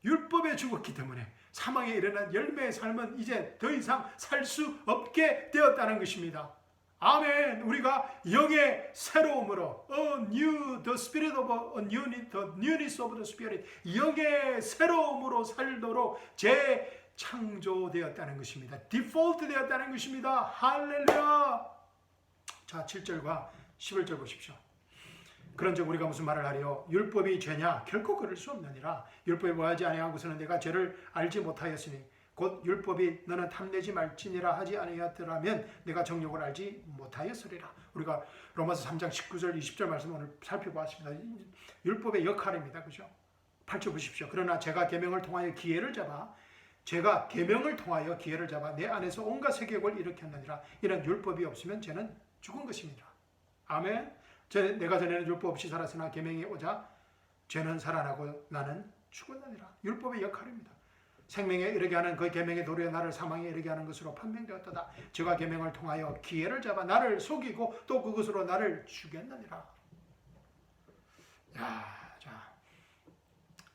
율법에 죽었기 때문에 사망에 이르는 열매의 삶은 이제 더 이상 살 수 없게 되었다는 것입니다. 아멘. 우리가 영의 새로움으로 the spirit of the newness of the spirit 영의 새로움으로 살도록 재창조되었다는 것입니다. 디폴트 되었다는 것입니다. 할렐루야. 자, 7절과 11절 보십시오. 그런즉 우리가 무슨 말을 하리요? 율법이 죄냐? 결코 그럴 수 없느니라. 율법에 뭐하지 아니하고서는 내가 죄를 알지 못하였으니 곧 율법이 너는 탐내지 말지니라 하지 아니하였더라면 내가 정욕을 알지 못하였으리라. 우리가 로마서 3장 19절 20절 말씀 오늘 살펴보았습니다. 율법의 역할입니다. 그죠? 8절 보십시오. 그러나 제가 계명을 통하여 기회를 잡아 내 안에서 온갖 세격을 일으켰느니라. 이는 율법이 없으면 죄는 죽은 것입니다. 아멘. 내가 전에는 율법 없이 살았으나 계명이 오자 죄는 살아나고 나는 죽었느니라. 율법의 역할입니다. 생명에 이르게 하는 그 계명의 도리에 나를 사망에 이르게 하는 것으로 판명되었도다. 제가 계명을 통하여 기회를 잡아 나를 속이고 또 그것으로 나를 죽였느니라. 자,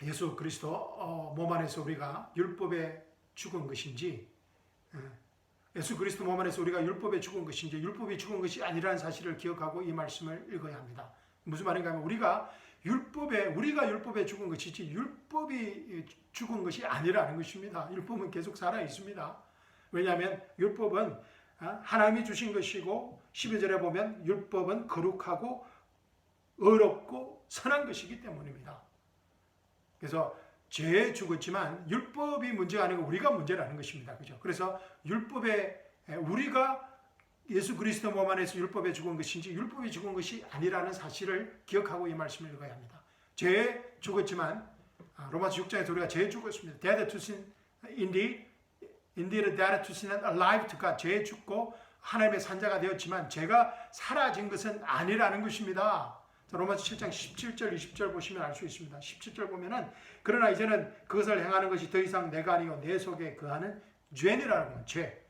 예수 그리스도 몸 안에서 우리가 율법에 죽은 것인지 예수 그리스도 몸 안에서 우리가 율법에 죽은 것인지 율법이 죽은 것이 아니라는 사실을 기억하고 이 말씀을 읽어야 합니다. 무슨 말인가 하면 우리가 율법에 죽은 것이지 율법이 죽은 것이 아니라는 것입니다. 율법은 계속 살아 있습니다. 왜냐하면 율법은 하나님이 주신 것이고 12절에 보면 율법은 거룩하고 의롭고 선한 것이기 때문입니다. 그래서 죄에 죽었지만 율법이 문제가 아니고 우리가 문제라는 것입니다. 그죠? 그래서 우리가 예수 그리스도 몸 안에서 율법에 죽은 것인지 율법이 죽은 것이 아니라는 사실을 기억하고 이 말씀을 읽어야 합니다. 죄에 죽었지만 로마서 6장에서 우리가 죄에 죽었습니다. Dead to sin, indeed dead to sin and alive to God. 죄에 죽고 하나님의 산자가 되었지만 제가 사라진 것은 아니라는 것입니다. 로마서 7장 17절 20절 보시면 알 수 있습니다. 17절 보면은 그러나 이제는 그것을 행하는 것이 더 이상 내가 아니요 내 속에 거하는 죄니라는 죄.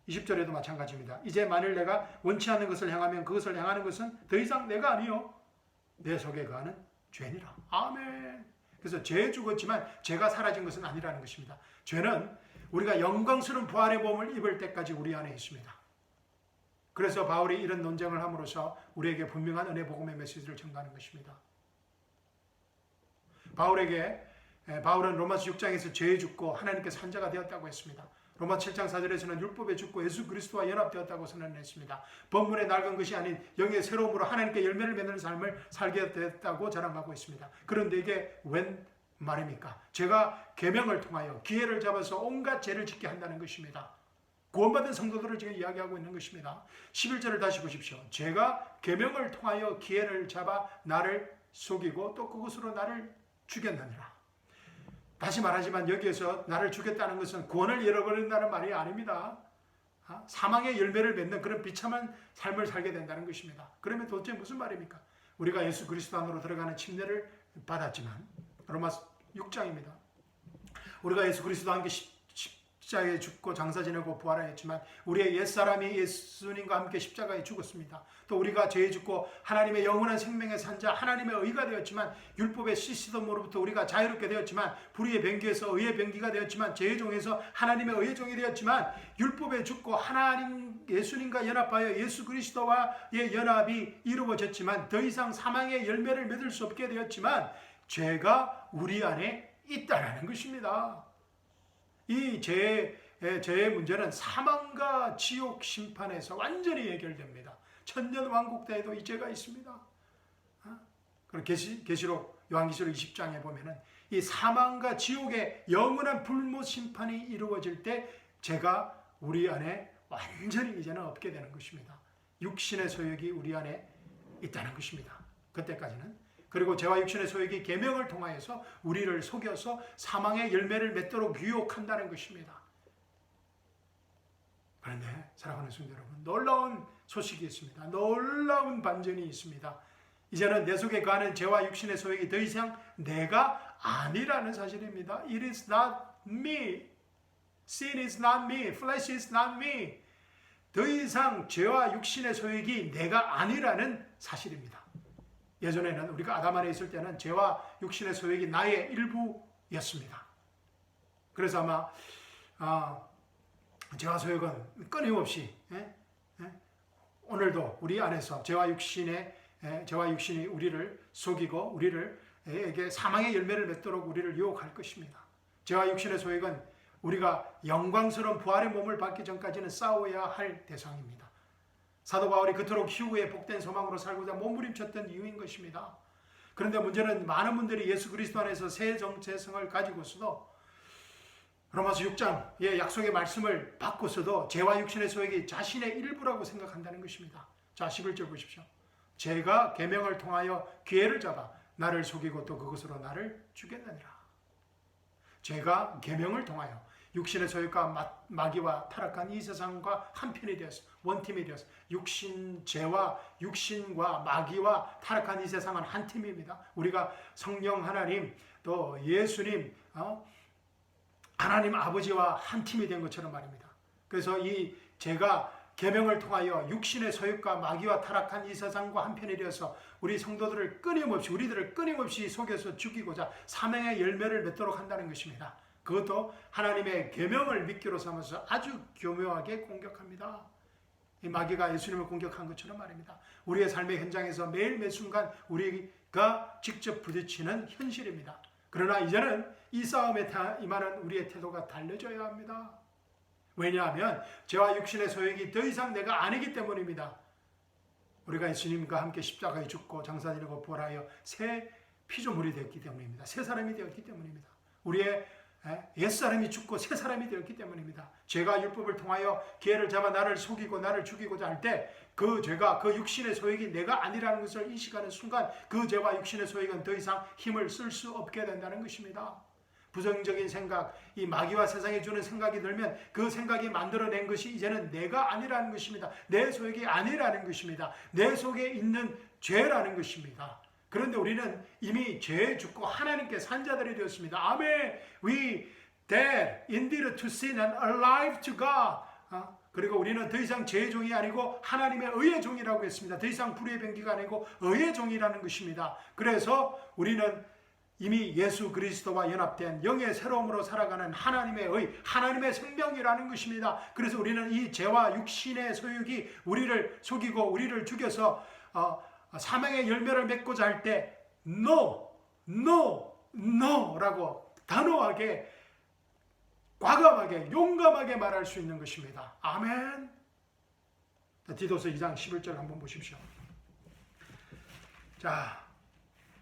20절에도 마찬가지입니다. 이제 만일 내가 원치 않는 것을 행하면 그것을 행하는 것은 더 이상 내가 아니요 내 속에 거하는 죄니라. 아멘. 그래서 죄에 죽었지만 죄가 사라진 것은 아니라는 것입니다. 죄는 우리가 영광스러운 부활의 몸을 입을 때까지 우리 안에 있습니다. 그래서 바울이 이런 논쟁을 함으로써 우리에게 분명한 은혜 복음의 메시지를 전가하는 것입니다. 바울은 로마서 6장에서 죄에 죽고 하나님께 산자가 되었다고 했습니다. 로마서 7장 4절에서는 율법에 죽고 예수 그리스도와 연합되었다고 선언했습니다. 법문에 낡은 것이 아닌 영의 새로움으로 하나님께 열매를 맺는 삶을 살게 되었다고 자랑하고 있습니다. 그런데 이게 웬 말입니까? 제가 계명을 통하여 기회를 잡아서 온갖 죄를 짓게 한다는 것입니다. 구원받은 성도들을 지금 이야기하고 있는 것입니다. 11절을 다시 보십시오. 제가 계명을 통하여 기회를 잡아 나를 속이고 또 그것으로 나를 죽였느니라. 다시 말하지만 여기에서 나를 죽였다는 것은 구원을 잃어버린다는 말이 아닙니다. 사망의 열매를 맺는 그런 비참한 삶을 살게 된다는 것입니다. 그러면 도대체 무슨 말입니까? 우리가 예수 그리스도 안으로 들어가는 침례를 받았지만 로마서 6장입니다. 우리가 예수 그리스도와 함께 십자가에 죽고 장사 지내고 부활하였지만 우리의 옛사람이 예수님과 함께 십자가에 죽었습니다. 또 우리가 죄에 죽고 하나님의 영원한 생명의 산자 하나님의 의가 되었지만 율법의 시스템으로부터 우리가 자유롭게 되었지만 불의의 병기에서 의의 병기가 되었지만 죄의 종에서 하나님의 의의 종이 되었지만 율법에 죽고 하나님 예수님과 연합하여 예수 그리스도와의 연합이 이루어졌지만 더 이상 사망의 열매를 맺을 수 없게 되었지만 죄가 우리 안에 있다라는 것입니다. 이 죄의 문제는 사망과 지옥 심판에서 완전히 해결됩니다. 천년 왕국 때에도 이 죄가 있습니다. 그리고 계시록 요한계시록 20장에 보면은 이 사망과 지옥의 영원한 불못 심판이 이루어질 때 죄가 우리 안에 완전히 이제는 없게 되는 것입니다. 육신의 소욕이 우리 안에 있다는 것입니다. 그때까지는. 그리고 죄와 육신의 소욕이 계명을 통하여서 우리를 속여서 사망의 열매를 맺도록 유혹한다는 것입니다. 그런데 사랑하는 성도 여러분, 놀라운 소식이 있습니다. 놀라운 반전이 있습니다. 이제는 내 속에 거하는 죄와 육신의 소욕이 더 이상 내가 아니라는 사실입니다. It is not me. Sin is not me. Flesh is not me. 더 이상 죄와 육신의 소욕이 내가 아니라는 사실입니다. 예전에는 우리가 아담 안에 있을 때는 죄와 육신의 소욕이 나의 일부였습니다. 그래서 아마 죄와 소욕은 끊임없이 오늘도 우리 안에서 죄와 육신이 우리를 속이고 우리에게 사망의 열매를 맺도록 우리를 유혹할 것입니다. 죄와 육신의 소욕은 우리가 영광스러운 부활의 몸을 받기 전까지는 싸워야 할 대상입니다. 사도 바울이 그토록 희후의 복된 소망으로 살고자 몸부림쳤던 이유인 것입니다. 그런데 문제는 많은 분들이 예수 그리스도 안에서 새 정체성을 가지고서도 로마서 6장의 약속의 말씀을 받고서도 죄와 육신의 소욕이 자신의 일부라고 생각한다는 것입니다. 자, 11절 보십시오. 죄가 계명을 통하여 기회를 잡아 나를 속이고 또 그것으로 나를 죽였느니라. 죄가 계명을 통하여 육신의 소욕과 마귀와 타락한 이 세상과 한편이 되었어. 원팀이 되었어. 죄와 육신과 마귀와 타락한 이 세상은 한 팀입니다. 우리가 성령 하나님 또 예수님 하나님 아버지와 한 팀이 된 것처럼 말입니다. 그래서 이 죄가 계명을 통하여 육신의 소욕과 마귀와 타락한 이 세상과 한편이 되어서 우리들을 끊임없이 속여서 죽이고자 사망의 열매를 맺도록 한다는 것입니다. 그것도 하나님의 계명을 미끼로 삼아서 아주 교묘하게 공격합니다. 이 마귀가 예수님을 공격한 것처럼 말입니다. 우리의 삶의 현장에서 매일 매순간 우리가 직접 부딪히는 현실입니다. 그러나 이제는 이 싸움에 임하는 우리의 태도가 달라져야 합니다. 왜냐하면 죄와 육신의 소욕이 더 이상 내가 아니기 때문입니다. 우리가 예수님과 함께 십자가에 죽고 장사 지내고 부활하여 새 피조물이 되었기 때문입니다. 새 사람이 되었기 때문입니다. 우리의 옛사람이 죽고 새 사람이 되었기 때문입니다. 죄가 율법을 통하여 기회를 잡아 나를 속이고 나를 죽이고자 할 때 그 죄가 그 육신의 소욕이 내가 아니라는 것을 인식하는 순간 그 죄와 육신의 소욕은 더 이상 힘을 쓸 수 없게 된다는 것입니다. 부정적인 생각, 이 마귀와 세상이 주는 생각이 들면 그 생각이 만들어낸 것이 이제는 내가 아니라는 것입니다. 내 속이 아니라는 것입니다. 내 속에 있는 죄라는 것입니다. 그런데 우리는 이미 죄에 죽고 하나님께 산 자들이 되었습니다. 아멘. We dead indeed to sin and alive to God. 그리고 우리는 더 이상 죄의 종이 아니고 하나님의 의의 종이라고 했습니다. 더 이상 불의의 병기가 아니고 의의 종이라는 것입니다. 그래서 우리는 이미 예수 그리스도와 연합된 영의 새로움으로 살아가는 하나님의 의, 하나님의 생명이라는 것입니다. 그래서 우리는 이 죄와 육신의 소욕이 우리를 속이고 우리를 죽여서 사망의 열매를 맺고자 할 때 No, no, no 라고 단호하게 과감하게 용감하게 말할 수 있는 것입니다. 아멘. 디도서 2장 11절 한번 보십시오. 자,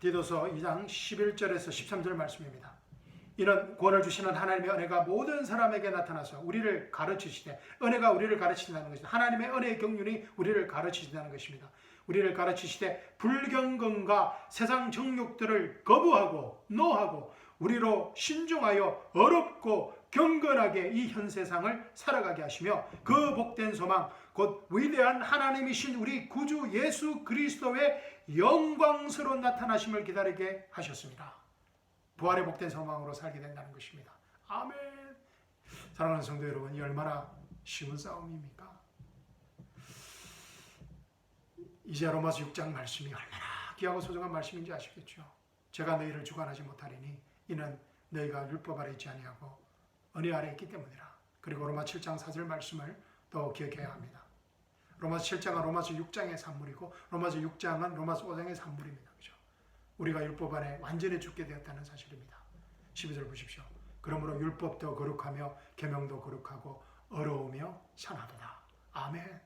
디도서 2장 11절에서 13절 말씀입니다. 이는 구원을 주시는 하나님의 은혜가 모든 사람에게 나타나서 우리를 가르치시되, 은혜가 우리를 가르치신다는 것입니다. 하나님의 은혜의 경륜이 우리를 가르치신다는 것입니다. 우리를 가르치시되 불경건과 세상 정욕들을 거부하고 노하고 우리로 신중하여 어렵고 경건하게 이 현 세상을 살아가게 하시며 그 복된 소망 곧 위대한 하나님이신 우리 구주 예수 그리스도의 영광스러운 나타나심을 기다리게 하셨습니다. 부활의 복된 소망으로 살게 된다는 것입니다. 아멘. 사랑하는 성도 여러분, 이 얼마나 쉬운 싸움입니까? 이제 로마서 6장 말씀이 얼마나 귀하고 소중한 말씀인지 아시겠죠? 제가 너희를 주관하지 못하리니 이는 너희가 율법 아래 있지 아니하고 은혜 아래 있기 때문이라. 그리고 로마 7장 4절 말씀을 또 기억해야 합니다. 로마서 7장은 로마서 6장의 산물이고 로마서 6장은 로마서 5장의 산물입니다. 그렇죠? 우리가 율법 안에 완전히 죽게 되었다는 사실입니다. 12절 보십시오. 그러므로 율법도 거룩하며 계명도 거룩하고 어려우며 산하도다. 아멘.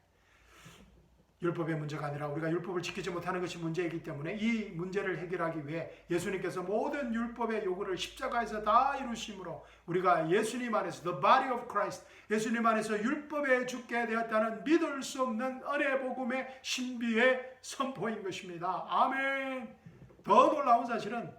율법의 문제가 아니라 우리가 율법을 지키지 못하는 것이 문제이기 때문에 이 문제를 해결하기 위해 예수님께서 모든 율법의 요구를 십자가에서 다 이루심으로 우리가 예수님 안에서 The body of Christ, 예수님 안에서 율법에 죽게 되었다는 믿을 수 없는 은혜 복음의 신비의 선포인 것입니다. 아멘. 더 놀라운 사실은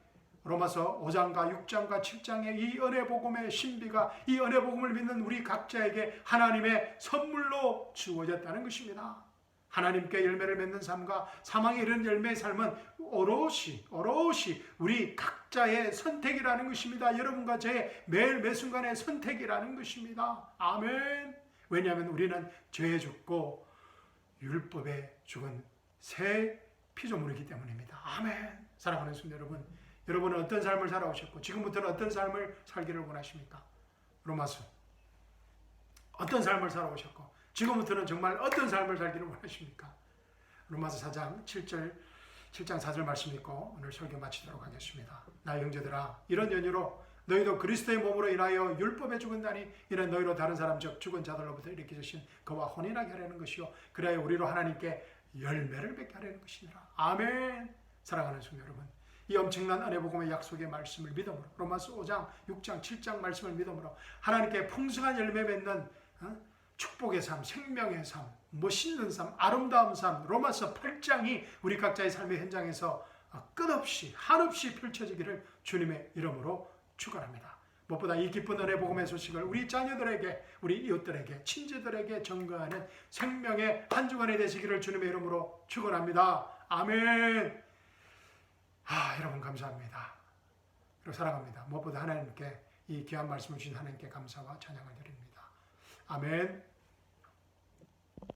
로마서 5장과 6장과 7장의 이 은혜 복음의 신비가 이 은혜 복음을 믿는 우리 각자에게 하나님의 선물로 주어졌다는 것입니다. 하나님께 열매를 맺는 삶과 사망에 이르는 열매의 삶은 오롯이 우리 각자의 선택이라는 것입니다. 여러분과 저의 매일 매순간의 선택이라는 것입니다. 아멘. 왜냐하면 우리는 죄에 죽고 율법에 죽은 새 피조물이기 때문입니다. 아멘. 사랑하는 성도 여러분, 여러분은 어떤 삶을 살아오셨고 지금부터는 어떤 삶을 살기를 원하십니까? 로마서 어떤 삶을 살아오셨고 지금부터는 정말 어떤 삶을 살기를 원하십니까? 로마서 4장 7장 4절 말씀 읽고 오늘 설교 마치도록 하겠습니다. 나의 형제들아, 이런 연유로 너희도 그리스도의 몸으로 인하여 율법에 죽은다니 이는 너희로 다른 사람 즉 죽은 자들로부터 일으켜 주신 그와 혼인하게 하려는 것이요 그래야 우리로 하나님께 열매를 맺게 하려는 것이니라. 아멘. 사랑하는 성도 여러분, 이 엄청난 은혜 복음의 약속의 말씀을 믿음으로 로마서 5장, 6장, 7장 말씀을 믿음으로 하나님께 풍성한 열매 맺는 축복의 삶, 생명의 삶, 멋있는 삶, 아름다운 삶, 로마서 8장이 우리 각자의 삶의 현장에서 끝없이 한없이 펼쳐지기를 주님의 이름으로 축원합니다. 무엇보다 이 기쁜 은혜 복음의 소식을 우리 자녀들에게, 우리 이웃들에게, 친지들에게 전가하는 생명의 한 주간이 되시기를 주님의 이름으로 축원합니다. 아멘. 여러분 감사합니다. 그리고 사랑합니다. 무엇보다 하나님께 이 귀한 말씀을 주신 하나님께 감사와 찬양을 드립니다. 아멘.